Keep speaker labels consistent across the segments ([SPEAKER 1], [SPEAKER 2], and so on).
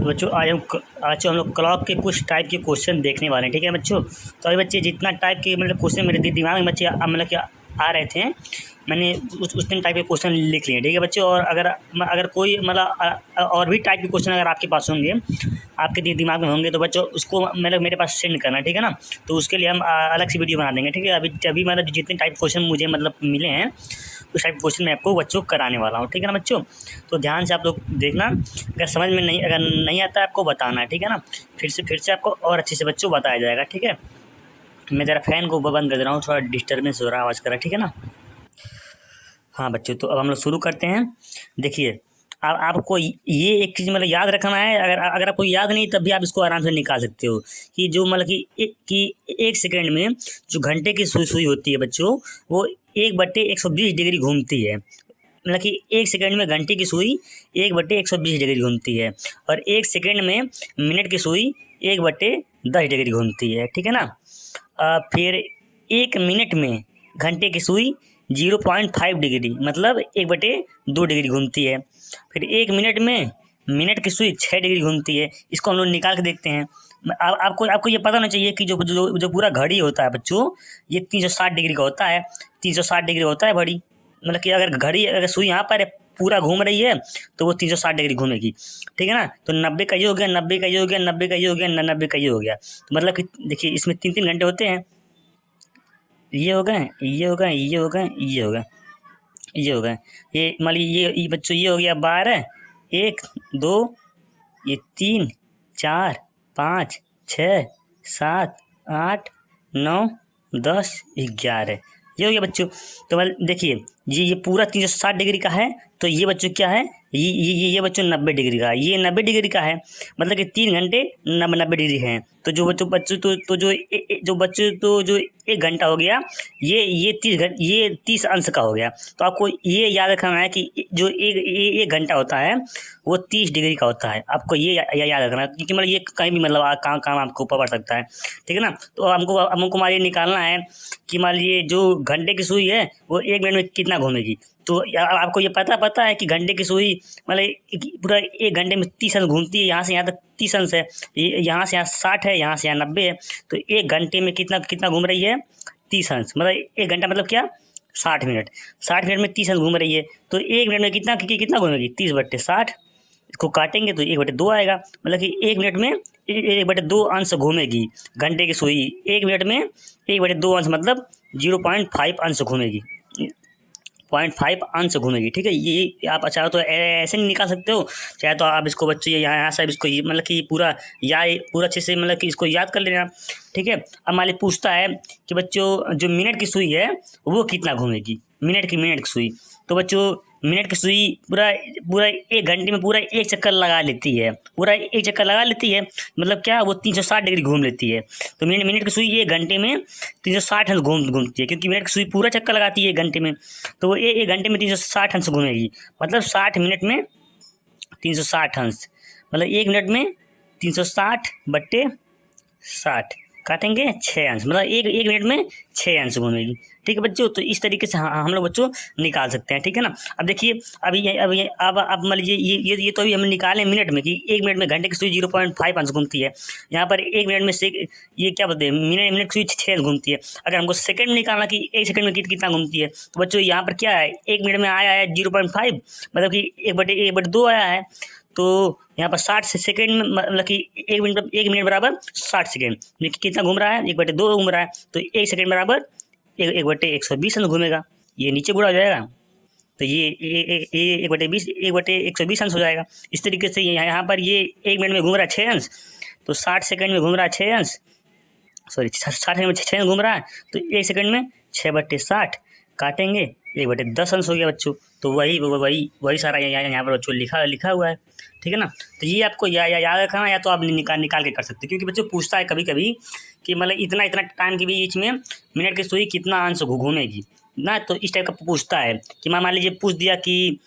[SPEAKER 1] तो बच्चों आज हम लोग क्लॉक के कुछ टाइप के क्वेश्चन देखने वाले हैं। ठीक है बच्चों। तो अभी बच्चे जितना टाइप के मतलब क्वेश्चन मेरे दिमाग में बच्चे मतलब क्या आ रहे थे, मैंने उतने टाइप के क्वेश्चन लिख लिए। ठीक है बच्चों। और अगर कोई मतलब और भी टाइप के क्वेश्चन अगर आपके पास होंगे, आपके दिमाग में होंगे, तो बच्चों उसको मतलब मेरे पास सेंड करना। ठीक है ना। तो उसके लिए हम अलग से वीडियो बना देंगे। ठीक है। अभी मतलब जितने टाइप क्वेश्चन मुझे मतलब मिले हैं, उस टाइप क्वेश्चन मैं आपको बच्चों कराने वाला हूँ। ठीक है ना बच्चों। तो ध्यान से आप लोग देखना, अगर समझ में नहीं आता है आपको बताना है। ठीक है ना। फिर से आपको और अच्छे से बच्चों बताया जाएगा। ठीक है। मैं ज़रा फ़ैन को बंद कर दे रहा हूँ, थोड़ा डिस्टर्बेंस हो रहा है आवाज़ का। ठीक है ना। हाँ बच्चों, तो अब हम लोग शुरू करते हैं। देखिए, अब आपको ये एक चीज़ मतलब याद रखना है। अगर आपको याद नहीं तब भी आप इसको आराम से निकाल सकते हो कि जो मतलब कि एक सेकंड में जो घंटे की सुई होती है बच्चों, वो 1/120 डिग्री घूमती है। मतलब कि एक सेकंड में घंटे की सुई 1/120 डिग्री घूमती है, और एक सेकंड में मिनट की सुई 1/10 डिग्री घूमती है। ठीक है ना। फिर एक मिनट में घंटे की सुई 0.5 डिग्री मतलब 1/2 डिग्री घूमती है। फिर एक मिनट में मिनट की सुई 6 डिग्री घूमती है। इसको हम लोग निकाल के देखते हैं। आपको ये पता होना चाहिए कि जो पूरा घड़ी होता है बच्चों, ये 360 डिग्री का होता है। 360 डिग्री होता है घड़ी। मतलब कि अगर सुई यहाँ पर पूरा घूम रही है तो वो 360 डिग्री घूमेगी। ठीक है ना। तो 90 का ये हो गया, 90 का ये हो गया, 90 का ये हो गया, 90 का ये हो गया। तो मतलब कि देखिए, इसमें 3-3 घंटे होते हैं। ये हो गए, ये हो गए, ये हो गए, ये हो गए, ये हो गए। ये मान लीजिए ये बच्चों ये हो गया 12, 1, 2, ये 3, 4, 5, 6, 7, 8, 9, 10, 11, ये हो गया बच्चों। तो मतलब देखिए, ये पूरा 360 डिग्री का है। तो ये बच्चों क्या है, ये बच्चों 90 डिग्री का है, ये 90 डिग्री का है। मतलब कि 3 घंटे 90 डिग्री हैं। तो जो बच्चों जो 1 घंटा हो गया, ये 30 अंश का हो गया। तो आपको ये याद रखना है कि जो एक घंटा होता है वो 30 डिग्री का होता है। आपको ये याद रखना है, क्योंकि मतलब ये कहीं भी मतलब काम आपको पड़ सकता है। ठीक है ना। तो हमको मान लीजिए निकालना है कि मान लीजिए जो घंटे की सुई है वो 1 मिनट में कितना घूमेगी। तो आपको ये पता है कि घंटे की सुई मतलब पूरा 1 घंटे में 30 अंश घूमती है। यहाँ से यहाँ तक 30 अंश है, यहाँ से यहाँ 60 है, यहाँ से यहाँ 90 है। तो 1 घंटे में कितना घूम रही है, 30 अंश। मतलब 1 घंटा मतलब क्या, 60 मिनट। 60 मिनट में 30 अंश घूम रही है। तो 1 मिनट में कितना घूमेगी, 30/60। इसको काटेंगे तो 1/2 आएगा। मतलब कि 1 मिनट में 1/2 अंश घूमेगी घंटे की सुई। 1 मिनट में 1/2 अंश मतलब 0.5 अंश घूमेगी, 0.5 अंश घूमेगी। ठीक है। ये आप चाहो तो ऐसे नहीं निकाल सकते हो, चाहे तो आप इसको बच्चों यहाँ से इसको मतलब कि पूरा अच्छे से मतलब कि इसको याद कर लेना। ठीक है। अब मान लीजिए पूछता है कि बच्चों जो मिनट की सुई है वो कितना घूमेगी, मिनट की सुई। तो बच्चों मिनट की सुई पूरा पूरा 1 घंटे में पूरा 1 चक्कर लगा लेती है, पूरा 1 चक्कर लगा लेती है। मतलब क्या, वो 360 डिग्री घूम लेती है। तो मिनट की सुई 1 घंटे में 360 अंश घूमती है, क्योंकि मिनट की सुई पूरा चक्कर लगाती है 1 घंटे में। तो वो 1 घंटे में 360 अंश घूमेगी। मतलब 60 मिनट में 360 अंश, मतलब 1 मिनट में 360/60 काटेंगे 6 अंश, मतलब एक मिनट में 6 अंश घूमेगी। ठीक है बच्चों। तो इस तरीके से हम लोग बच्चों निकाल सकते हैं। ठीक है ना। अब देखिए, अब मान लीजिए ये तो अभी हम निकालें मिनट में कि 1 मिनट में घंटे की सुई 0.5 अंश घूमती है। यहाँ पर 1 मिनट में से ये क्या बोलते हैं, मिनट की सुई 6 अंश घूमती है। अगर हमको सेकंड में निकालना कि 1 सेकंड में कितना घूमती है, तो बच्चों यहाँ पर क्या है, 1 मिनट में आया है 0.5, मतलब कि 1/2 आया है। तो यहाँ पर 60 सेकेंड में मतलब कि 1 मिनट बराबर 60 सेकेंड में कितना घूम रहा है, 1/2 घूम रहा है। तो 1 सेकेंड बराबर 1/120 अंश घूमेगा। ये नीचे गुणा हो जाएगा, तो ये 1/120 अंश हो जाएगा। इस तरीके से यहाँ पर ये 1 मिनट में घूम रहा है 6 अंश, तो 60 सेकेंड में घूम रहा है 6 अंश, सॉरी 60 सेकंड में 6 घूम रहा है। तो 1 सेकंड में 6/60 काटेंगे, 1/10 अंश हो गया बच्चों। तो वही सारा यहाँ पर बच्चों लिखा हुआ है। ठीक है ना। तो ये आपको याद रखना, या तो आप निकाल के कर सकते हैं, क्योंकि बच्चों पूछता है कभी कभी कि मतलब इतना टाइम के बीच में मिनट की सुई कितना अंश घूमेगी ना। तो इस टाइप का पूछता है कि मान लीजिए पूछ दिया कि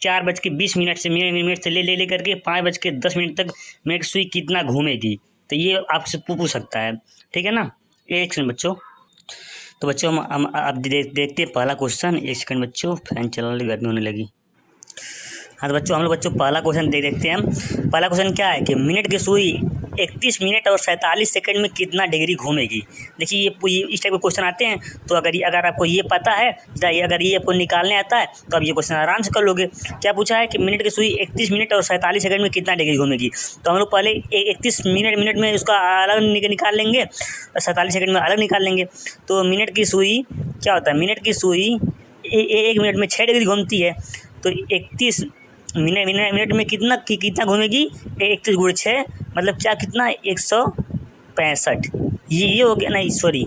[SPEAKER 1] 4:20 से मिनट से ले करके 5:10 तक मिनट की सुई कितना घूमेगी। तो ये आपसे पूछ सकता है। ठीक है ना। एक सेकंड बच्चों। तो बच्चों हम अब देखते हैं पहला क्वेश्चन। एक सेकंड बच्चों, फैन चलाने लगी, गर्मी होने लगी। हाँ तो बच्चों हम लोग पहला क्वेश्चन देखते हैं हम। पहला क्वेश्चन क्या है कि मिनट की सुई 31 मिनट और 47 सेकंड में कितना डिग्री घूमेगी। देखिए ये इस टाइप के क्वेश्चन आते हैं, तो अगर आपको ये पता है, अगर ये आपको निकालने आता है तो आप ये क्वेश्चन आराम से कर लोगे। क्या पूछा है कि मिनट की सुई 31 मिनट और 47 सेकंड में कितना डिग्री घूमेगी। तो हम लोग पहले 31 मिनट में उसका अलग निकाल लेंगे और 47 सेकंड में अलग निकाल लेंगे। तो मिनट की सुई क्या होता है, मिनट की सुई 1 मिनट में 6 डिग्री घूमती है। तो 31 मिनट में कितना घूमेगी, 31 गुणे 6 मतलब क्या, कितना 165। ये हो गया, नहीं सॉरी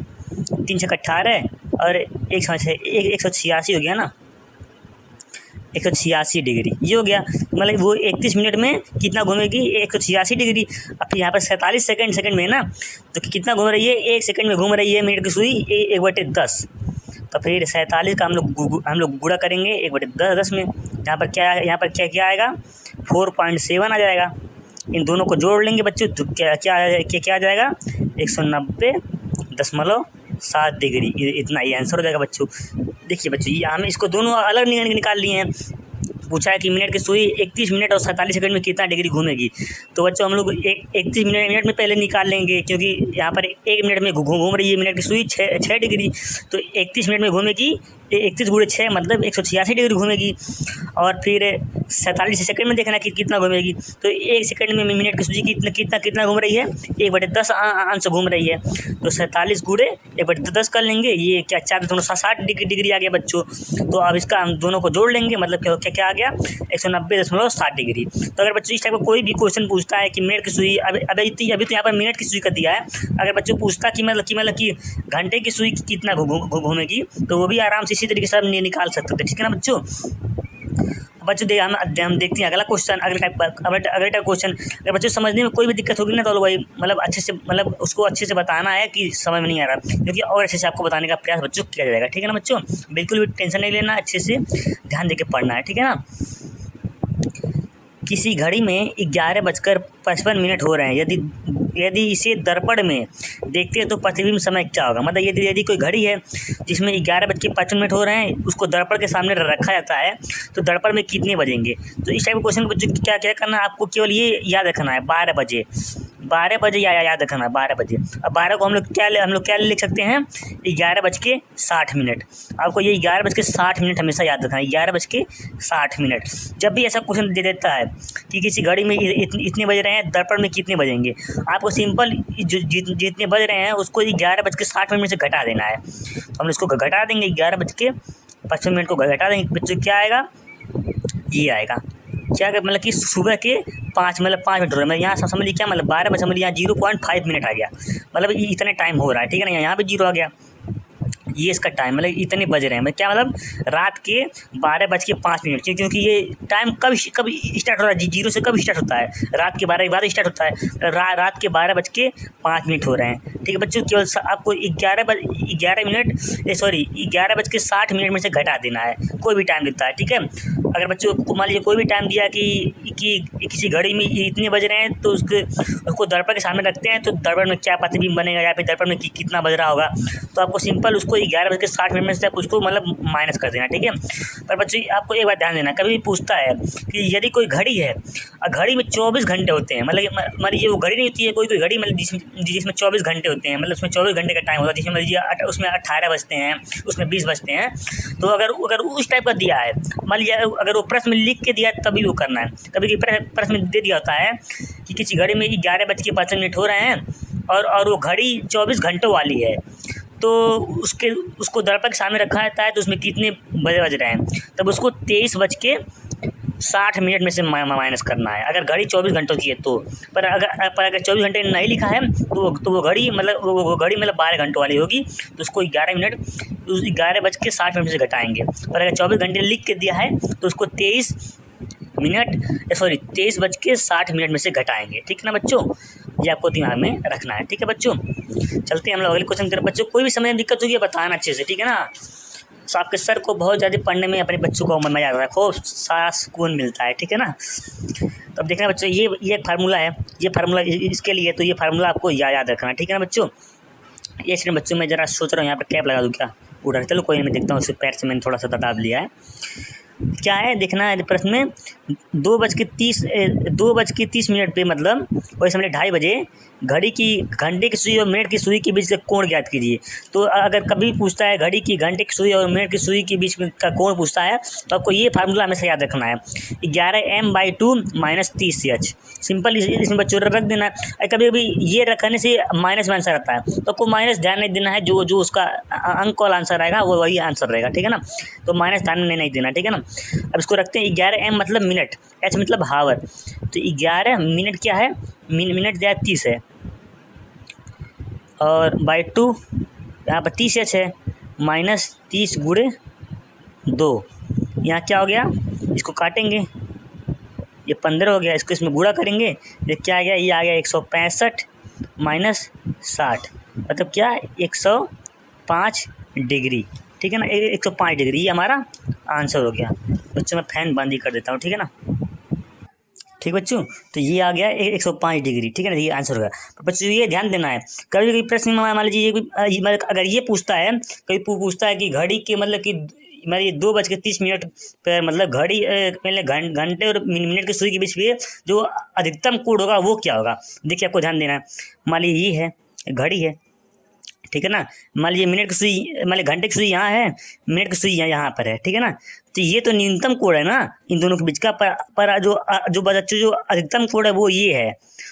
[SPEAKER 1] 3 छक्का 18 और 186 हो गया ना, 186 डिग्री ये हो गया। मतलब वो 31 मिनट में कितना घूमेगी, 186 डिग्री। अब फिर यहाँ पर 47 सेकंड में है ना, तो कितना घूम रही है, 1 सेकंड में घूम रही है मिनट की सुई 1/10। तो फिर 47 का हम लोग गुणा करेंगे 1/10 में। यहाँ पर क्या आएगा, 4.7 आ जाएगा। इन दोनों को जोड़ लेंगे बच्चों तो क्या आ जाएगा, 190.7 डिग्री। इतना ये आंसर हो जाएगा बच्चों। देखिए बच्चों ये हम इसको दोनों अलग निकाल लिए हैं। पूछा है कि मिनट की सुई 31 मिनट और 47 सेकंड में कितना डिग्री घूमेगी। तो बच्चों हम लोग 31 मिनट में पहले निकाल लेंगे, क्योंकि यहाँ पर 1 मिनट में घूम रही है मिनट की सुई 6 डिग्री। तो 31 मिनट में घूमेगी 31 गुणे 6 मतलब 186 डिग्री घूमेगी। और फिर 47 सेकंड में देखना कि कितना घूमेगी। तो 1 सेकंड में मिनट की सुई कितना घूम रही है, 1/10 अंश घूम रही है। तो 47 गुणे 1/10 कर लेंगे, ये क्या 4 डिग्री आ गया बच्चों। तो अब इसका हम दोनों को जोड़ लेंगे, मतलब क्या आ गया, 190.7 डिग्री। तो अगर बच्चों इस टाइप का कोई भी क्वेश्चन पूछता है कि मिनट की सुई, अभी तो यहाँ पर मिनट की सुई कर दिया है। अगर बच्चों पूछता कि मतलब कि घंटे की सुई कितना घूमेगी, तो वो भी आराम से इसी तरीके से आप निकाल सकते थे। ठीक है ना बच्चों। हम देखते हैं अगला क्वेश्चन, अगले टाइप क्वेश्चन। अगर बच्चों समझने में कोई भी दिक्कत होगी ना, तो भाई मतलब अच्छे से, मतलब उसको अच्छे से बताना है कि समझ में नहीं आ रहा, क्योंकि और अच्छे से आपको बताने का प्रयास बच्चों किया जाएगा। ठीक है ना बच्चों, बिल्कुल भी टेंशन नहीं लेना, अच्छे से ध्यान देके पढ़ना है। ठीक है ना। किसी घड़ी में 11:55 हो रहे हैं। यदि इसे दर्पण में देखते हैं तो प्रतिबिंब समय क्या होगा। मतलब यदि कोई घड़ी है जिसमें 11:55 हो रहे हैं, उसको दर्पण के सामने रखा जाता है, तो दर्पण में कितने बजेंगे। तो इस टाइप के क्वेश्चन बच्चों क्या करना है, आपको केवल ये याद रखना है, 12 बजे याद रखना है, 12 बजे। अब 12 को हम लोग क्या लिख सकते हैं, 11:60। आपको ये 11:60 हमेशा याद रखना है, 11:60। जब भी ऐसा क्वेश्चन दे देता है कि किसी घड़ी में इतने बज रहे हैं, दर्पण में कितने बजेंगे, आपको सिंपल जितने बज रहे हैं उसको 11:60 से घटा देना है। तो हम इसको घटा देंगे, 11:55 को घटा देंगे, बच्चों क्या आएगा, ये आएगा। क्या मतलब कि सुबह के 5 मिनट हो रहा है। मैं यहाँ समझिए क्या मतलब 12 बजे, समझिए यहाँ 0.5 मिनट आ गया, मतलब इतने टाइम हो रहा है। ठीक है ना, यहाँ भी 0 आ गया, ये इसका टाइम मतलब इतने बज रहे हैं। मैं क्या मतलब रात के 12:05, क्योंकि ये टाइम कब स्टार्ट हो रहा है, 0 से कब स्टार्ट होता है, रात के 12 के बाद स्टार्ट होता है। रात के 12:05 हो रहे हैं। ठीक है बच्चों, केवल आपको 11:60 में से घटा देना है, कोई भी टाइम देता है। ठीक है, अगर बच्चों को मान लीजिए कोई भी टाइम दिया कि किसी घड़ी में इतने बज रहे हैं, तो उसको दर्पण के सामने रखते हैं, तो दर्पण में क्या प्रतिबिंब बनेगा, या फिर दर्पण में कितना बज रहा होगा। तो आपको सिंपल उसको 11:60 में से आप उसको मतलब माइनस कर देना। ठीक है, पर बच्चों आपको एक बात ध्यान देना, कभी भी पूछता है कि यदि कोई घड़ी है और घड़ी में 24 घंटे होते हैं, मतलब ये वो घड़ी नहीं होती है, कोई घड़ी मतलब जिसमें 24 घंटे होते हैं, मतलब उसमें 24 घंटे का टाइम होता है, जिसमें लीजिए उसमें 18 बजते हैं, उसमें 20 बजते हैं। तो अगर उस टाइप का दिया है, मान लीजिए अगर वो प्रश्न में लिख के दिया है, तभी वो करना है। कभी प्रश्न में दे दिया होता है कि किसी घड़ी में 11:55 हो रहे हैं और वो घड़ी 24 घंटों वाली है, तो उसको दर्पण के सामने रखा जाता है, तो उसमें कितने बज रहे हैं, तब उसको 23:60 में से माइनस करना है, अगर घड़ी 24 घंटों की है तो। पर अगर 24 घंटे नहीं लिखा है, तो वो घड़ी मतलब वो घड़ी मतलब 12 घंटों वाली होगी, तो उसको 11:60 से घटाएंगे। पर अगर 24 घंटे लिख के दिया है, तो उसको 23:60 में से घटाएंगे। ठीक है ना बच्चों, ये आपको दिमाग में रखना है। ठीक है बच्चों, चलते हैं हम लोग अगले क्वेश्चन की तरफ। बच्चों कोई भी समय में दिक्कत होगी बताना अच्छे से, ठीक है ना। तो आपके सर को बहुत ज़्यादा पढ़ने में अपने बच्चों को मजा आता है, खूब सारा सुकून मिलता है। ठीक है ना। तो अब देखना बच्चों, ये एक फार्मूला है, ये फार्मूला इसके लिए, तो ये फार्मूला आपको याद रखना। ठीक है ना बच्चों। ये इसलिए बच्चों मैं ज़रा सोच रहा हूँ यहाँ पर कैप लगा दूँ क्या, उधर चलो कोई नहीं, मैं देखता हूँ, उसके पैर से मैंने थोड़ा सा दाब लिया है। क्या है देखना है प्रश्न में, 2:30 पे मतलब वही समझे 2:30 बजे घड़ी की घंटे की सुई और मिनट की सुई के बीच का कोण ज्ञात कीजिए। तो अगर कभी पूछता है घड़ी की घंटे की सुई और मिनट की सुई के बीच में का कोण पूछता है तो आपको ये फार्मूला हमेशा याद रखना है, 11m/2 - 30ch। सिंपल इसमें बच्चों रख देना है। कभी कभी ये रखने से माइनस में आंसर आता है तो आपको माइनस ध्यान नहीं देना है, जो उसका अंक वाला आंसर आएगा वो वही आंसर रहेगा, ठीक है ना। तो माइनस ध्यान में नहीं देना, ठीक है ना। अब इसको रखते हैं 11m मतलब मिनट, h मतलब हावर। तो 11 मिनट क्या है, मिनट दिया 30 है और /2 यहाँ पर 30h है, -30 गुणे 2। यहाँ क्या हो गया, इसको काटेंगे, ये 15 हो गया, इसको इसमें गुणा करेंगे, ये क्या आ गया, ये आ गया 165 - 60 मतलब क्या 105 डिग्री, ठीक है ना। 105 डिग्री ये हमारा आंसर हो गया। बच्चों मैं फैन बंद ही कर देता हूँ, ठीक है ना। ठीक बच्चों, तो ये आ गया 105 डिग्री, ठीक है ना, ये आंसर होगा। तो बच्चों ये ध्यान देना है, कभी कभी प्रश्न में मान लीजिए मतलब अगर ये पूछता है, कभी पूछता है कि घड़ी के मतलब कि मतलब ये 2:30 पर मतलब घड़ी पहले घंटे और मिनट की सुई के बीच में जो अधिकतम कोण होगा वो क्या होगा। देखिए आपको ध्यान देना है, मान लीजिए ये है घड़ी है, ठीक है ना। मान लीजिए मिनट की सुई, मान लीजिए घंटे की सुई यहाँ है, मिनट की सुई यहाँ पर है, ठीक है ना। तो ये तो न्यूनतम कोण है ना इन दोनों के बीच का, पर जो बच्चों जो अधिकतम कोण है वो ये है।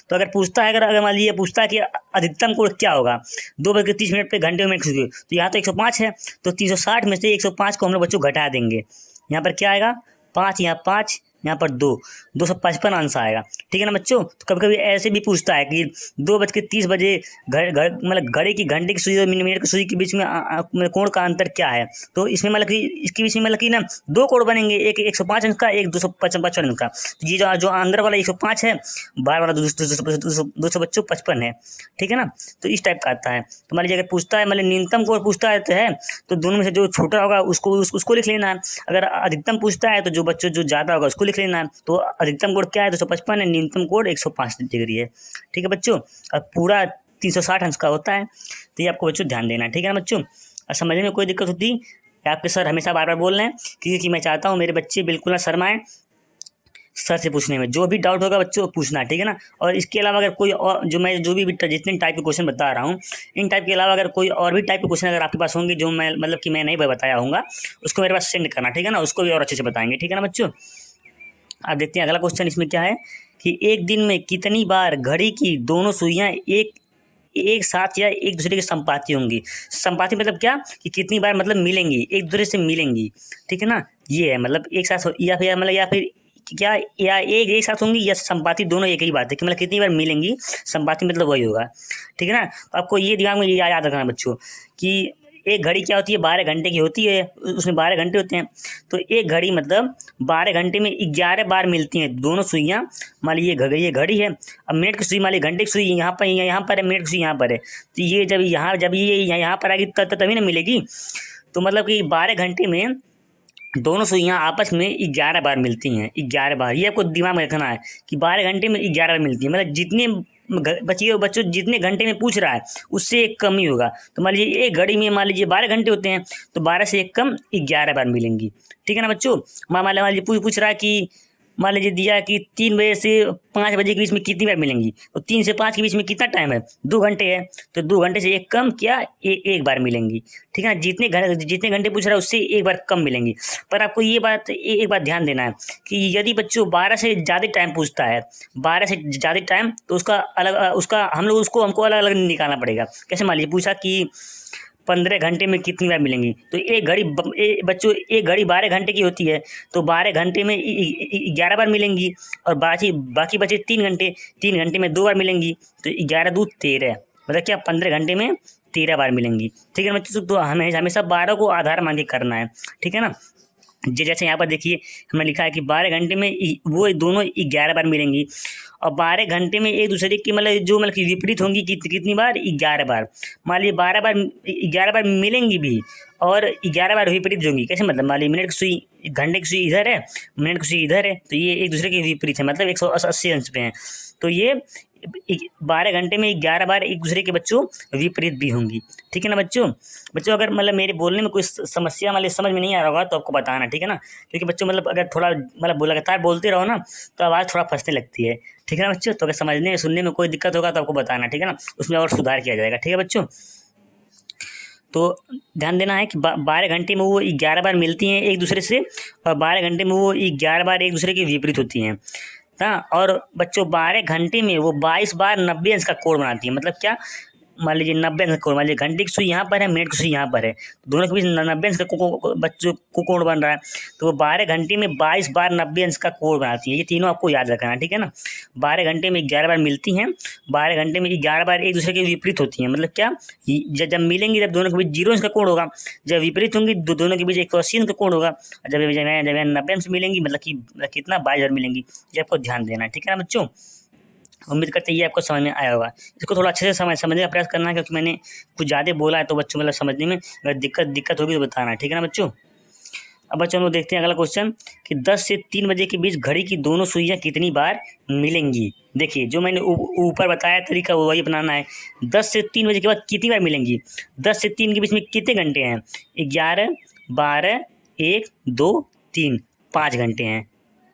[SPEAKER 1] तो अगर पूछता है, अगर मान लीजिए पूछता है कि अधिकतम कोण क्या होगा 2:30 पे घंटे में मिनट की सुई, तो यहाँ तो 105 है, तो 360 में से 105 को हम लोग बच्चों घटा देंगे। यहाँ पर क्या आएगा 5, यहाँ 5, यहाँ पर 2, 255 आंसर आएगा, ठीक है ना बच्चों। तो कभी कभी ऐसे भी पूछता है कि 2:30 बजे मतलब घड़ी की घंटे की सुई और मिनट की सुई के बीच में कोण का अंतर क्या है। तो इसमें मतलब कि इसके बीच में मतलब कि ना 2 कोण बनेंगे, एक 105 अंक का, एक 255 अंक का। तो ये जो अंदर वाला 105 है, बाहर वाला 255 है, ठीक है ना। तो इस टाइप का आता है। तो मान लीजिए अगर पूछता है मतलब न्यूनतम कोण पूछता है तो दोनों में से जो छोटा होगा उसको लिख लेना है। अगर अधिकतम पूछता है तो जो बच्चों जो ज़्यादा होगा उसको लिख लेना है। तो अधिकतम कोण क्या है 255 है, न्यूनतम कोण 105 डिग्री है, ठीक है बच्चों। और पूरा 360 अंश का होता है, तो ये आपको बच्चों ध्यान देना है, ठीक है ना बच्चों। और समझने में कोई दिक्कत होती है आपके सर हमेशा बार बार बोल रहे हैं, क्योंकि मैं चाहता हूँ मेरे बच्चे बिल्कुल ना शर्माएं सर से पूछने में। जो भी डाउट होगा बच्चों पूछना, ठीक है ना। और इसके अलावा अगर कोई और जो भी जितने टाइप के क्वेश्चन बता रहा हूँ, इन टाइप के अलावा अगर कोई और भी टाइप के क्वेश्चन अगर आपके पास होंगे जो मैं मतलब कि मैं नहीं बताया हूँगा, उसको मेरे पास सेंड करना, ठीक है ना। उसको भी और अच्छे से बताएंगे, ठीक है ना बच्चों। अब देखते हैं अगला क्वेश्चन इसमें क्या है कि एक दिन में कितनी बार घड़ी की दोनों सुइयां एक साथ या एक दूसरे के संपाती होंगी। संपाती मतलब क्या कि कितनी बार मतलब मिलेंगी, एक दूसरे से मिलेंगी, ठीक है ना। ये है मतलब एक साथ या फिर क्या या एक साथ होंगी या संपाती, दोनों एक ही बात है कि मतलब कितनी बार मिलेंगी, संपाती मतलब वही होगा, ठीक है ना। तो आपको ये दिमाग में याद रखना बच्चों कि एक घड़ी क्या होती है 12 घंटे की होती है, उसमें 12 घंटे होते हैं। तो एक घड़ी मतलब 12 घंटे में 11 बार मिलती हैं दोनों सुइयाँ। मान लीजिए ये घड़ी है, अब मिनट की सुई मान लीजिए घंटे की सुई यहाँ पर है, मिनट की सुई यहाँ पर है। तो ये जब ये यहाँ पर आएगी तभी ना मिलेगी। तो मतलब कि 12 घंटे में दोनों सुइयाँ आपस में 11 बार मिलती हैं, 11 बार। ये आपको दिमाग में रखना है कि 12 घंटे में 11 बार मिलती है, मतलब जितने बच्चों जितने घंटे में पूछ रहा है उससे एक कम ही होगा। तो मान लीजिए एक घड़ी में मान लीजिए 12 घंटे होते हैं, तो 12 से एक कम 11 बार मिलेंगी, ठीक है ना बच्चों। मान लीजिए पूछ रहा है कि मान लीजिए दिया कि 3 बजे से 5 बजे के बीच में कितनी बार मिलेंगी, तो 3 से 5 के बीच में कितना टाइम है 2 घंटे है, तो 2 घंटे से एक कम क्या एक बार मिलेंगी, ठीक है ना। जितने घंटे पूछ रहा है उससे एक बार कम मिलेंगी। पर आपको ये बात एक बात ध्यान देना है कि यदि बच्चों 12 से ज़्यादा टाइम पूछता है, 12 से ज़्यादा टाइम, तो हमको अलग अलग निकालना पड़ेगा। कैसे मान लीजिए पूछा कि 15 घंटे में कितनी बार मिलेंगी, तो एक घड़ी 12 घंटे की होती है, तो 12 घंटे में 11 बार मिलेंगी और बाकी बचे 3 घंटे में 2 बार मिलेंगी। तो 11 दूध 13 मतलब क्या 15 घंटे में 13 बार मिलेंगी, ठीक है बच्चों। तो हमें हमेशा 12 को आधार मान के करना है, ठीक है ना। जैसे यहाँ पर देखिए हमने लिखा है कि 12 घंटे में वो दोनों 11 बार मिलेंगी और 12 घंटे में एक दूसरे की मतलब कि विपरीत होंगी कितनी बार 11 बार। मान लीजिए 11 बार मिलेंगी भी और 11 बार विपरीत होंगी। कैसे मतलब मान लीजिए घंटे की सुई इधर है, मिनट की सुई इधर है, तो ये एक दूसरे के विपरीत है, मतलब 180 अंश पे हैं। तो ये 12 घंटे में 11 बार एक दूसरे के बच्चों विपरीत भी होंगी। ठीक है ना बच्चों। बच्चों अगर मतलब मेरे बोलने में कोई समस्या मतलब समझ में नहीं आ रहा होगा तो आपको बताना, ठीक है ना, क्योंकि बच्चों मतलब अगर थोड़ा मतलब लगातार बोलते रहो ना तो आवाज़ थोड़ा फंसने लगती है। ठीक है ना बच्चों। तो अगर समझने सुनने में कोई दिक्कत होगा तो आपको बताना, ठीक है ना, उसमें और सुधार किया जाएगा। ठीक है बच्चों। तो ध्यान देना है कि 12 घंटे में वो 11 बार मिलती हैं एक दूसरे से, और 12 घंटे में वो 11 बार एक दूसरे के विपरीत होती हैं। हाँ, और बच्चों 12 घंटे में वो 22 बार 90 अंश का कोण बनाती है। मतलब क्या, मान लीजिए 90 अंश का कोण, मान लीजिए घंटे की सुई यहाँ पर है, मिनट की सुई यहाँ पर है, दोनों के बीच 90 अंश का बच्चों को कोण बन रहा है। तो वो 12 घंटे में 22 बार 90 अंश का कोण बनाती है। ये तीनों आपको याद रखना, ठीक है ना। 12 घंटे में 11 बार मिलती हैं, 12 घंटे में 11 बार एक दूसरे के विपरीत होती हैं। मतलब क्या, जब मिलेंगी तब दोनों के बीच 0 अंश का कोण होगा, जब विपरीत होंगी दोनों के बीच 180 अंश का कोण होगा, जब 90 अंश मिलेंगी मतलब कि कितना 22 बार मिलेंगी। ये आपको ध्यान देना है, ठीक है ना बच्चों। उम्मीद करते हैं ये आपको समझ में आया होगा। इसको थोड़ा अच्छे से समझने का प्रयास करना है, क्योंकि मैंने कुछ ज़्यादा बोला है तो बच्चों मतलब समझने में अगर दिक्कत होगी तो बताना, ठीक है ना बच्चों। अब बच्चों हम लोग देखते हैं अगला क्वेश्चन कि 10 से 3 बजे के बीच घड़ी की दोनों सुइयां कितनी बार मिलेंगी। देखिए जो मैंने ऊपर बताया तरीका वो वही अपनाना है। 10 से 3 बजे के बाद कितनी बार मिलेंगी। 10 से 3 के बीच में कितने घंटे हैं। 11, 12, 1, 2, 3, 5 घंटे हैं।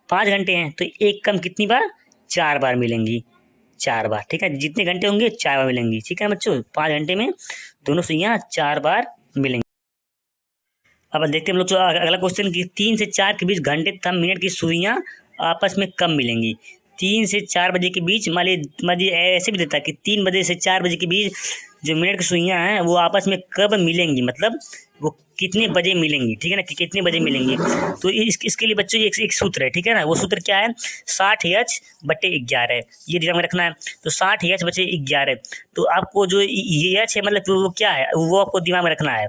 [SPEAKER 1] 5 घंटे हैं तो एक कम कितनी बार, 4 बार मिलेंगी। 4 बार, ठीक है, जितने घंटे होंगे 4 बार मिलेंगी। ठीक है बच्चों, 5 घंटे में दोनों सुइयां 4 बार मिलेंगी। अब देखते हैं हम लोग जो अगला क्वेश्चन कि 3 से 4 के बीच घंटे तथा मिनट की सुइयां आपस में कब मिलेंगी। 3 से 4 बजे के बीच, मान लीजिए ऐसे भी देता है कि 3 बजे से 4 बजे के बीच जो मिनट की सुइयां हैं वो आपस में कब मिलेंगी, मतलब वो कितने बजे मिलेंगी। ठीक है ना, कि कितने बजे मिलेंगी। तो इसके लिए बच्चों एक सूत्र है, ठीक है ना। वो सूत्र क्या है, 60h/11, ये दिमाग में रखना है। तो 60h/11, तो आपको जो ये एच है मतलब वो क्या है वो आपको दिमाग में रखना है।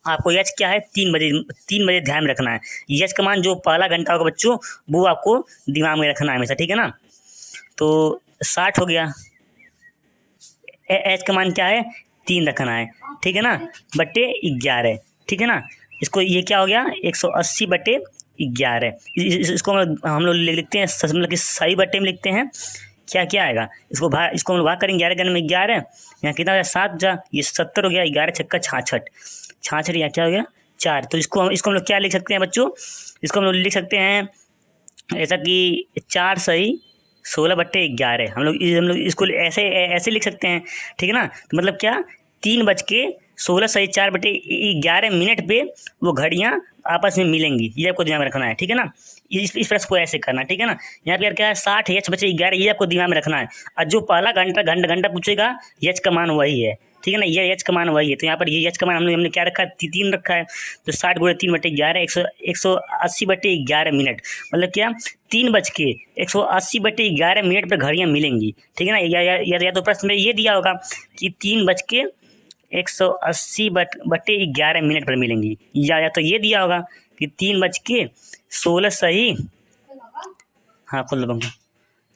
[SPEAKER 1] आपको एच क्या है, 3 बजे ध्यान में रखना है। एच का मान जो पहला घंटा होगा बच्चों वो आपको दिमाग में रखना है हमेशा, ठीक है ना। तो 60 हो गया, एच का मान क्या है 3 रखना है, ठीक है ना, बटे 11, ठीक है ना। इसको ये क्या हो गया 180/11। इसको हम लोग लिखते हैं मतलब कि सही बट्टे में लिखते हैं। क्या क्या आएगा, इसको हम लोग भाग करेंगे 11 में 11, यहाँ कितना हो गया 7 जा, ये 70 हो गया, 11 छक्का 66, 66 यहाँ क्या हो गया 4। तो इसको हम लोग क्या लिख सकते हैं बच्चों, इसको हम लोग लिख सकते हैं ऐसा कि 4 सही 16/11। हम लोग इसको ऐसे लिख सकते हैं, ठीक है ना। तो मतलब क्या 3:16 सही 4/11 पे वो घड़ियाँ आपस में मिलेंगी, ये आपको दिमाग में रखना है, ठीक है ना। इस प्रश्न को ऐसे करना, ठीक है ना। यहाँ पे क्या है 60h/11, ये आपको दिमाग में रखना है। और जो पहला घंटा पूछेगा एच का मान वही है, ठीक है ना, ये एच का मान वही है। तो यहाँ पर ये एच का मान हमने क्या रखा है 3 रखा है। तो 60 × 3/11 180/11 मिनट, मतलब क्या 3:180/11 पर घड़ियाँ मिलेंगी, ठीक है ना। या तो प्रश्न में ये दिया होगा कि 3:180/11 पर मिलेंगी, या तो ये दिया होगा कि 3:16 सही, हाँ खोल दो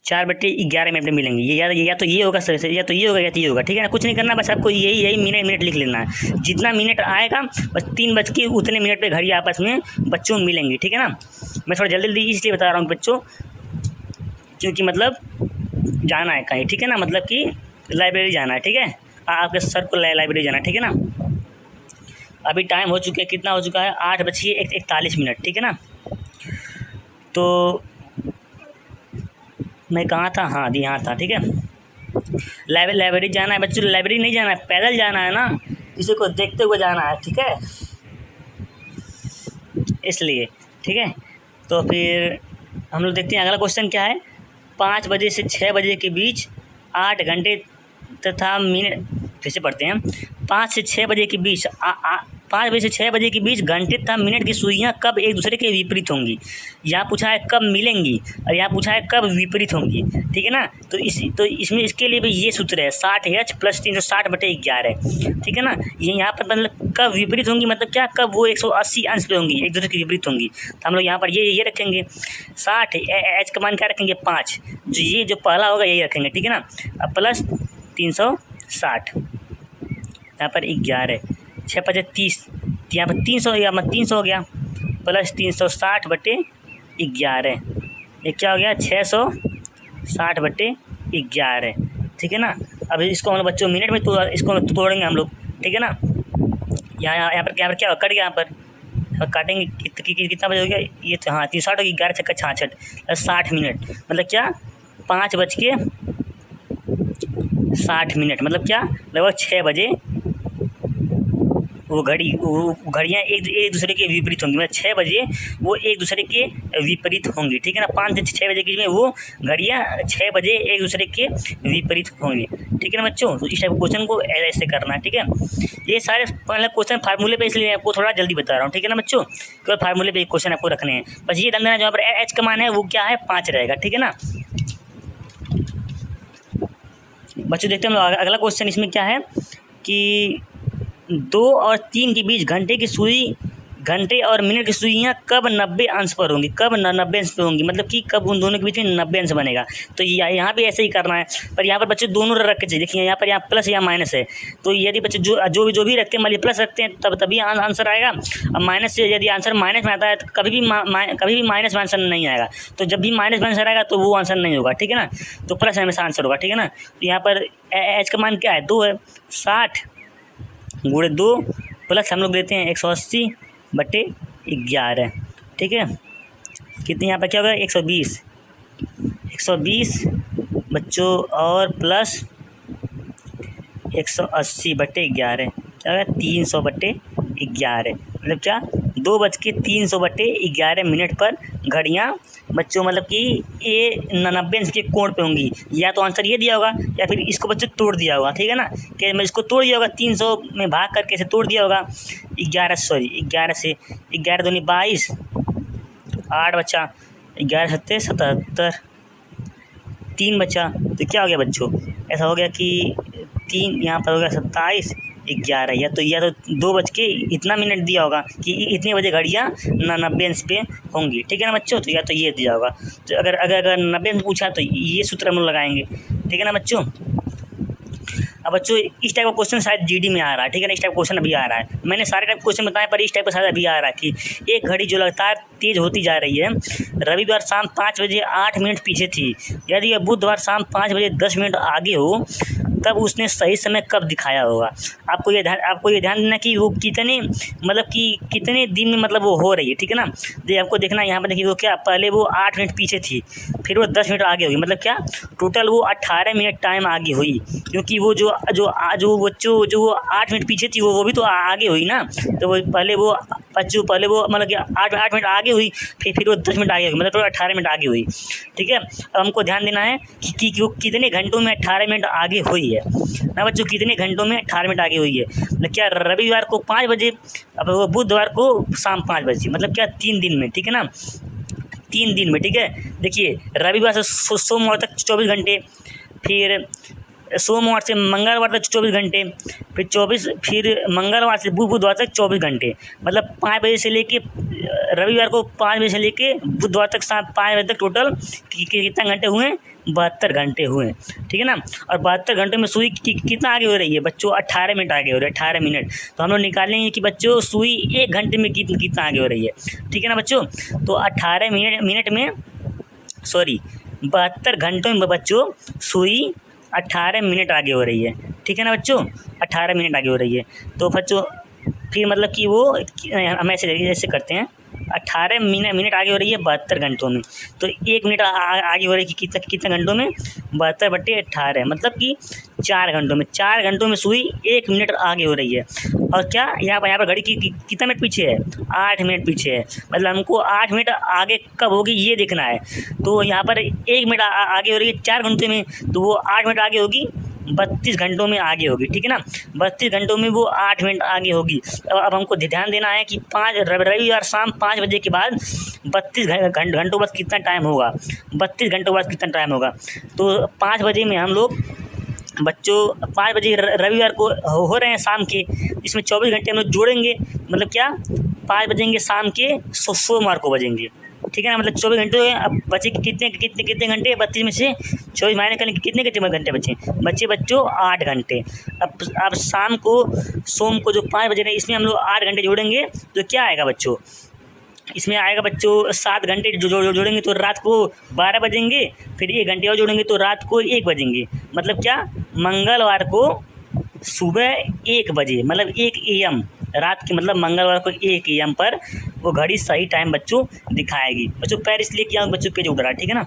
[SPEAKER 1] 4/11 मिनट में मिलेंगी। या तो ये होगा सर, या तो ये होगा या तो ये होगा, ठीक है ना। कुछ नहीं करना, बस आपको यही मिनट लिख लेना है। जितना मिनट आएगा बस 3 बज के उतने मिनट पे घड़ी आपस में बच्चों मिलेंगी, ठीक है ना। मैं थोड़ा जल्दी इसलिए बता रहा हूँ बच्चों क्योंकि मतलब जाना है कहीं, ठीक है ना, मतलब कि लाइब्रेरी जाना है, ठीक है, आपके सर को लाइब्रेरी जाना है, ठीक है ना। अभी टाइम हो चुके कितना हो चुका है 8:41, ठीक है ना। तो मैं कहाँ था, हाँ जी यहाँ था, ठीक है। लाइब्रेरी जाना है बच्चों, लाइब्रेरी नहीं जाना है, पैदल जाना है ना, किसी को देखते हुए जाना है, ठीक है, इसलिए, ठीक है। तो फिर हम लोग देखते हैं अगला क्वेश्चन क्या है। 5 बजे से 6 बजे के बीच 8 घंटे तथा मिनट, फिर से पढ़ते हैं। 5 से 6 बजे के बीच 5 बजे से 6 बजे के बीच घंटे तथा मिनट की सुइयां कब एक दूसरे के विपरीत होंगी। यहाँ पूछा है कब मिलेंगी और यहाँ पूछा है कब विपरीत होंगी, ठीक है ना। तो इसमें इसके लिए भी ये सूत्र है 60h + 360/11, ठीक है ना। ये यहाँ पर मतलब कब विपरीत होंगी, मतलब क्या कब वो 180 अंश पे होंगी, एक दूसरे की विपरीत होंगी। तो हम लोग यहाँ पर ये रखेंगे 60, एच का मान क्या रखेंगे 5, जो ये जो पहला होगा यही रखेंगे, ठीक है ना। अब प्लस 360, यहाँ पर 11, 6 × 5 = 30, यहाँ पर 300 या 300 हो गया, प्लस 360/11, ये क्या हो गया 660/11, 11, ठीक है ना। अब इसको हम लोग बच्चों मिनट में इसको तोड़ेंगे हम लोग, ठीक है ना। यहाँ पर क्या कट गया, यहाँ पर काटेंगे कितना बजे हो गया ये, तो हाँ 3 60 11 छक्का 66 60 मिनट, मतलब क्या 5:60 मतलब क्या लगभग 6 बजे वो घड़ियाँ एक दूसरे के विपरीत होंगी, मतलब 6 बजे वो एक दूसरे के विपरीत होंगी, ठीक है ना। 5 से 6 बजे के बीच में वो घड़ियाँ 6 बजे एक दूसरे के विपरीत होंगी, ठीक है ना बच्चों। तो इस टाइप क्वेश्चन को ऐसे करना है, ठीक है। ये सारे मतलब क्वेश्चन फार्मूले पे, इसलिए आपको थोड़ा जल्दी बता रहा हूँ, ठीक है ना बच्चों। केवल फार्मूले पे क्वेश्चन आपको रखने हैं, बस ये ध्यान देना जहाँ पर एच का मान है वो क्या है 5 रहेगा, ठीक है ना बच्चों। देखते हैं हम लोग अगला क्वेश्चन। इसमें क्या है कि 2 और 3 के बीच घंटे और मिनट की सुइयाँ कब 90 अंश पर होंगी, कब 90 अंश पर होंगी, मतलब कि कब उन दोनों के बीच में 90 अंश बनेगा। तो यहाँ भी ऐसे ही करना है, पर यहाँ पर बच्चे दोनों रख के चाहिए। देखिए यहाँ पर यहाँ प्लस या माइनस है, तो यदि बच्चे जो भी रखते हैं, मान लीजिए प्लस रखते हैं तभी आंसर आएगा। अब माइनस से यदि आंसर माइनस में आता है तो कभी भी माइनस में आंसर नहीं आएगा। तो जब भी माइनस में आंसर आएगा तो वो आंसर नहीं होगा, ठीक है ना। तो प्लस हमेशा आंसर होगा, ठीक है ना। तो यहाँ पर एच का मान क्या है 2 है, 60 × 2 प्लस हम लोग देते हैं 180/11, ठीक है। कितने यहाँ पर क्या होगा 120 बच्चों और प्लस 180/11 क्या होगा 300/11, मतलब क्या 2:300/11 पर घड़ियाँ बच्चों मतलब कि ये 90 अंश के कोण पे होंगी। या तो आंसर ये दिया होगा या फिर इसको बच्चों तोड़ दिया होगा, ठीक है ना। कि मैं इसको तोड़ दिया होगा 300 में भाग करके इसे तोड़ दिया होगा 11 से 11 दूनी 22, 8 बचा, 11 7 77, 3 बचा, तो क्या हो गया बच्चों ऐसा हो गया कि 3 यहाँ पर हो गया 27 11, या तो 2 बज के इतना मिनट दिया होगा कि इतने बजे घड़ियाँ 90 अंश पे होंगी, ठीक है ना बच्चों। तो या तो ये दिया होगा, तो अगर 90 अंश पूछा तो ये सूत्र हम लोग लगाएंगे, ठीक है ना बच्चों। अब बच्चों इस टाइप का क्वेश्चन शायद जीडी में आ रहा है, ठीक है ना। इस टाइप क्वेश्चन अभी आ रहा है, मैंने सारे टाइप क्वेश्चन बताए पर इस टाइप का शायद अभी आ रहा है कि एक घड़ी जो लगातार तेज होती जा रही है, रविवार शाम 5 बजे 8 मिनट पीछे थी, यदि यह बुधवार शाम 5 बजे 10 मिनट आगे हो तब उसने सही समय कब दिखाया होगा। आपको ये ध्यान देना कि वो कितने दिन में मतलब वो हो रही है, ठीक है ना। तो आपको देखना यहाँ पर देखिए वो क्या पहले वो 8 मिनट पीछे थी, फिर वो 10 मिनट आगे होगी, मतलब क्या टोटल वो 18 मिनट टाइम आगे हुई, क्योंकि वो जो बच्चों जो वो 8 मिनट पीछे थी वो भी तो आगे हुई ना। तो वो पहले वो मतलब कि 8 मिनट आगे हुई, फिर वो 10 मिनट आगे हुई, मतलब टोटल 18 मिनट आगे हुई, ठीक है। अब हमको ध्यान देना है कि वो कितने घंटों में 18 मिनट आगे हुई है ना बच्चों, कितने घंटों में 18 मिनट आगे हुई है। मतलब क्या रविवार को 5 बजे, अब वो बुधवार को शाम 5 बजे, मतलब क्या 3 दिन में, ठीक है ना 3 दिन में, ठीक है। देखिए रविवार से सोमवार तक 24 घंटे, फिर सोमवार से मंगलवार तक 24 घंटे, फिर मंगलवार से बुधवार तक 24 घंटे, मतलब 5 बजे से लेके रविवार को 5 बजे से लेके बुधवार तक शाम 5 बजे तक टोटल कितना घंटे हुए 72 घंटे हुए, ठीक है ना। और 72 घंटे में सुई कितना आगे हो रही है बच्चों 18 मिनट आगे हो रही है, 18 मिनट। तो हम लोग निकालेंगे कि बच्चों सुई 1 घंटे में कितना आगे हो रही है, ठीक है ना बच्चों। तो 18 मिनट में 72 घंटों में बच्चों सुई 18 मिनट आगे हो रही है, ठीक है ना बच्चों 18 मिनट आगे हो रही है। तो बच्चों फिर मतलब कि वो हम ऐसे करते हैं 18 मिनट आगे हो रही है 72 घंटों में, तो 1 मिनट आगे हो रही है कितने घंटों में 72/18, मतलब कि 4 घंटों में, 4 घंटों में सुई 1 मिनट आगे हो रही है। और क्या यहाँ पर घड़ी की कितना मिनट पीछे है 8 मिनट पीछे है, मतलब हमको 8 मिनट आगे कब होगी ये देखना है। तो यहाँ पर 1 मिनट आगे हो रही है 4 घंटे में, तो वो 8 मिनट आगे होगी 32 घंटों में आगे होगी, ठीक है ना 32 घंटों में वो 8 मिनट आगे होगी। अब हमको ध्यान देना है कि रविवार शाम 5 बजे के बाद 32 घंटों बाद कितना टाइम होगा, 32 घंटों बाद कितना टाइम होगा। तो 5 बजे में हम लोग बच्चों 5 बजे रविवार को हो रहे हैं शाम के, इसमें 24 घंटे हम लोग जोड़ेंगे, मतलब क्या 5 बजेंगे शाम के सोमवार को बजेंगे, ठीक है ना। मतलब 24 घंटे अब बचे कितने घंटे 32 में से 24 माइनस करेंगे कितने घंटे बचे बच्चों 8 घंटे। अब शाम को सोम को जो 5 बजे रहे इसमें हम लोग 8 घंटे जोड़ेंगे तो क्या आएगा बच्चों इसमें आएगा बच्चों 7 घंटे जोड़ेंगे तो रात को 12 बजेंगे, फिर 1 घंटे और जोड़ेंगे तो रात को 1 बजेंगे। मतलब क्या, मंगलवार को सुबह 1 बजे मतलब 1 AM रात की, मतलब मंगलवार को 1 AM पर वो घड़ी सही टाइम बच्चों दिखाएगी। बच्चों पैर इसलिए किया बच्चों पेज उड़ रहा है, ठीक है ना।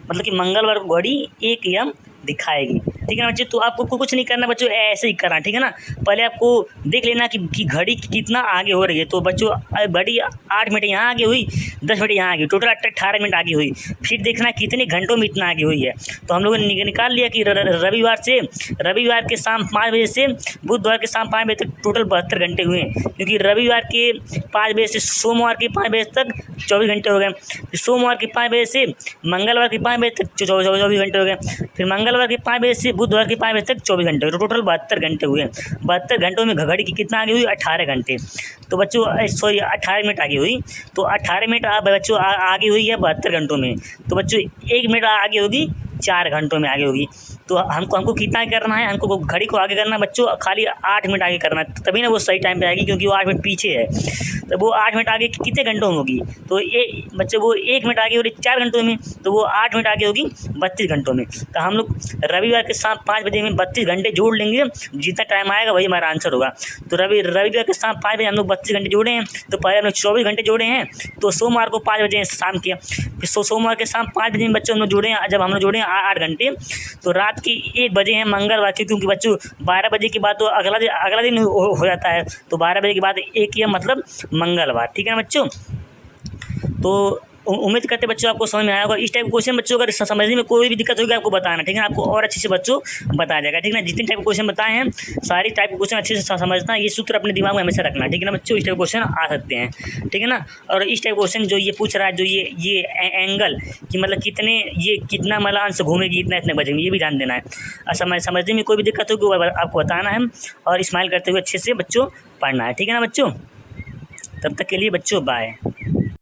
[SPEAKER 1] मतलब कि मंगलवार को घड़ी 1 AM दिखाएगी, ठीक है ना बच्चों। तो आपको कुछ नहीं करना बच्चों, ऐसे ही करना, ठीक है ना। पहले आपको देख लेना कि घड़ी कितना आगे हो रही है। तो बच्चों घड़ी 8 मिनट यहाँ आगे हुई, 10 मिनट यहाँ आगे, टोटल 18 मिनट आगे हुई। फिर देखना कितने घंटों में इतना आगे हुई है। तो हम लोगों ने निकाल लिया कि रविवार के शाम 5 बजे से बुधवार के शाम 5 बजे तक टोटल 72 घंटे हुए, क्योंकि रविवार के 5 बजे से सोमवार के 5 बजे तक 24 घंटे हो गए। फिर सोमवार के 5 बजे से मंगलवार के 5 बजे तक 24 घंटे हो गए। फिर मंगलवार के 5 बजे से बुधवार के 5 बजे तक 24 घंटे, तो टोटल 72 घंटे हुए। 72 घंटों में घड़ी की कितना आगे हुई, 18 घंटे। तो बच्चों 18 मिनट आगे हुई। तो 18 मिनट बच्चों आगे हुई है 72 घंटों में। तो बच्चों 1 मिनट आगे होगी 4 घंटों में आगे होगी। तो हमको कितना करना है, हमको घड़ी को आगे करना है बच्चों, खाली 8 मिनट आगे करना है, तभी ना वो सही टाइम पे आएगी, क्योंकि वो 8 मिनट पीछे है। तो वो 8 मिनट आगे कितने घंटों में होगी, तो ये बच्चों वो 1 मिनट आगे हो रही 4 घंटों में, तो वो 8 मिनट आगे होगी 32 घंटों में। तो हम लोग रविवार के शाम 5 बजे में 32 घंटे जोड़ लेंगे, जितना टाइम आएगा वही हमारा आंसर होगा। तो रविवार के शाम 5 बजे हम लोग 32 घंटे जोड़े हैं, तो पहले हम लोग 24 घंटे जोड़े हैं। तो सोमवार को 5 बजे शाम के, फिर सोमवार के शाम 5 बजे में बच्चों हम लोग जोड़े हैं, जब हम लोग जोड़े हैं 8 घंटे, तो रात की 1 बजे हैं मंगलवार की, क्योंकि बच्चों 12 बजे के बाद तो अगला दिन हो जाता है। तो 12 बजे के बाद 1 AM मतलब मंगलवार, ठीक है ना बच्चों। तो उम्मीद करते बच्चों आपको समझ में आया होगा। इस टाइप के क्वेश्चन बच्चों अगर समझने में कोई भी दिक्कत होगी आपको बताना, ठीक है ना। आपको और अच्छे से बच्चों बताया जाएगा, ठीक है ना। जितने टाइप के क्वेश्चन बताए हैं सारी टाइप के क्वेश्चन अच्छे से समझना, ये सूत्र अपने दिमाग में हमेशा रखना, ठीक है ना बच्चों। इस टाइप के क्वेश्चन आ सकते हैं, ठीक है ना। और इस टाइप क्वेश्चन जो ये पूछ रहा है, जो ये एंगल कि मतलब कितना मतलब अंश घूमेगी, इतने बजे में, ये भी ध्यान देना है। समझने में कोई भी दिक्कत होगी आपको बताना है, और स्माइल करते हुए अच्छे से बच्चों पढ़ना है, ठीक है ना बच्चों। तब तक के लिए बच्चों बाय।